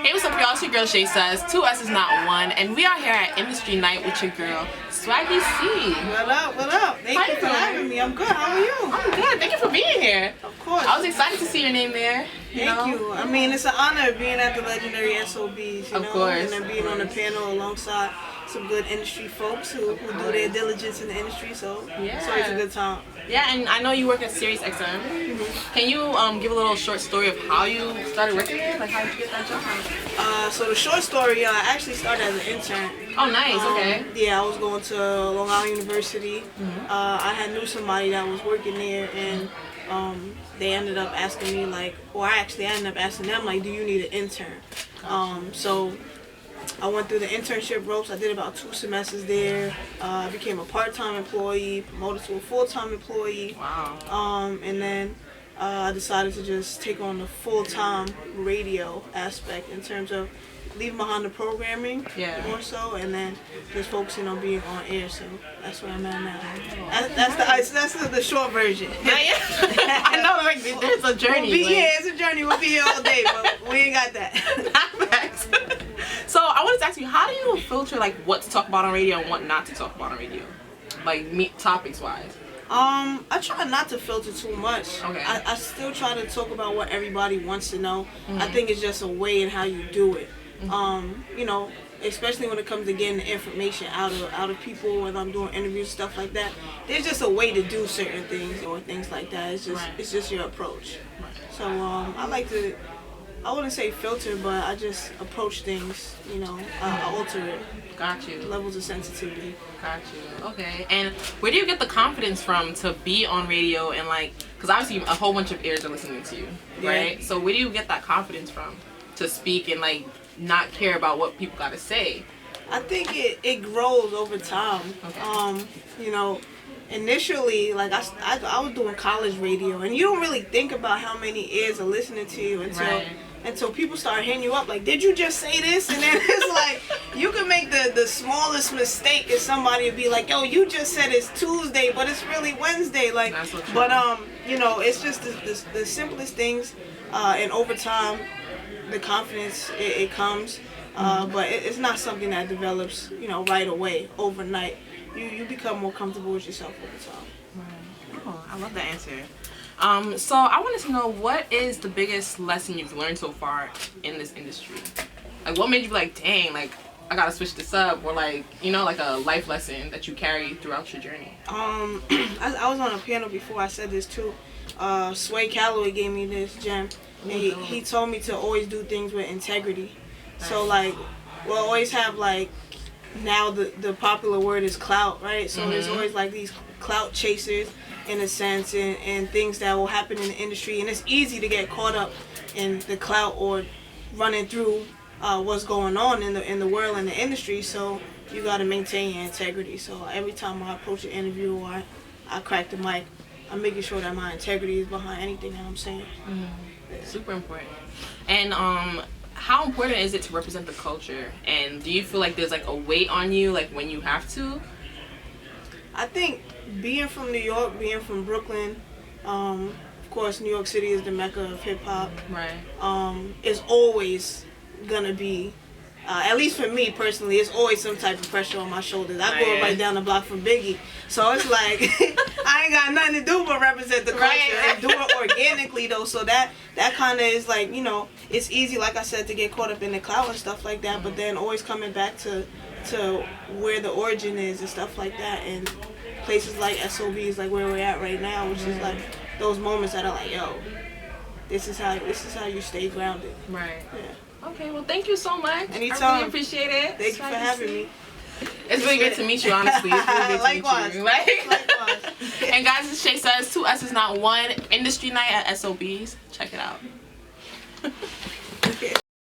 Hey, what's up, y'all? It's your girl Shaysayss. 2 S's not 1, and we are here at Industry Night with your girl Swaggy Sie. What up? What up? Thank you for having me. I'm good. How are you? I'm good. Thank you for being here. Of course. I was excited to see your name there. Thank you. I mean, it's an honor being at the legendary SOBs, Of course. and then being on the panel alongside some good industry folks who do their diligence in the industry. So it's always a good time. Yeah, and I know you work at siriusxm. Mm-hmm. Can you give a little short story of how you started working there? Like, how did you get that job? So the short story, I actually started as an intern. Oh, nice. Okay. Yeah, I was going to Long Island University. Mm-hmm. I knew somebody that was working there, and they ended up asking me, like, I ended up asking them, like, do you need an intern? So I went through the internship ropes. I did about 2 semesters there. I became a part-time employee, promoted to a full-time employee. Wow. And then I decided to just take on the full-time radio aspect in terms of leaving behind the programming more so, and then just focusing on being on air. So that's where I'm at now. That's the short version. I know, like, there's a journey. It's a journey. We'll be here all day, but we ain't got that. So I wanted to ask you, how do you filter like what to talk about on radio and what not to talk about on radio, like topics wise? I try not to filter too much. Okay. I still try to talk about what everybody wants to know. Mm-hmm. I think it's just a way in how you do it. Mm-hmm. You know, especially when it comes to getting the information out of people when I'm doing interviews, stuff like that. There's just a way to do certain things or things like that. It's just your approach. Right. So I like to, I wouldn't say filter, but I just approach things, you know, I alter it. Got you. Levels of sensitivity. Got you. Okay. And where do you get the confidence from to be on radio and like, because obviously a whole bunch of ears are listening to you, right? So where do you get that confidence from to speak and like not care about what people got to say? I think it grows over time. Okay. You know, initially, like I was doing college radio, and you don't really think about how many ears are listening to you until people start hitting you up like, did you just say this? And then it's like, you can make the smallest mistake and somebody would be like, yo, you just said it's Tuesday, but it's really Wednesday. Like, but you know, it's just the simplest things, and over time, the confidence, it comes, but it's not something that develops, you know, right away, overnight. You become more comfortable with yourself over time. Right. Oh, I love that answer. So I wanted to know, what is the biggest lesson you've learned so far in this industry? Like, what made you be like, dang, like, I gotta switch this up, or like, you know, like a life lesson that you carry throughout your journey? I was on a panel before, I said this too. Sway Calloway gave me this gem. And he told me to always do things with integrity. Nice. So like, we'll always have like, now the popular word is clout, right? So there's always like these clout chasers in a sense, and things that will happen in the industry, and it's easy to get caught up in the clout or running through what's going on in the world and the industry. So you got to maintain your integrity. So every time I approach an interview or I crack the mic, I'm making sure that my integrity is behind anything that I'm saying. Yeah. Super important. And how important is it to represent the culture? And do you feel like there's like a weight on you, like when you have to? I think being from New York, being from Brooklyn, of course New York City is the mecca of hip hop. Right. Is always gonna be, at least for me personally, it's always some type of pressure on my shoulders. I grew up right down the block from Biggie, so it's like I ain't got nothing to do but represent the culture and do it organically though. So that kind of is like, you know, it's easy, like I said, to get caught up in the clout and stuff like that, but then always coming back to where the origin is and stuff like that, and places like SOBs, like where we're at right now, which is like those moments that are like, yo, this is how you stay grounded. Right. Yeah. Okay, well, thank you so much. Anytime. I really appreciate it. Thank you for having me. It's really good to meet you, honestly. It's really good to Likewise. meet you. Likewise. And guys, it's Shaysayss, 2 S's not 1, Industry Night at SOBs. Check it out.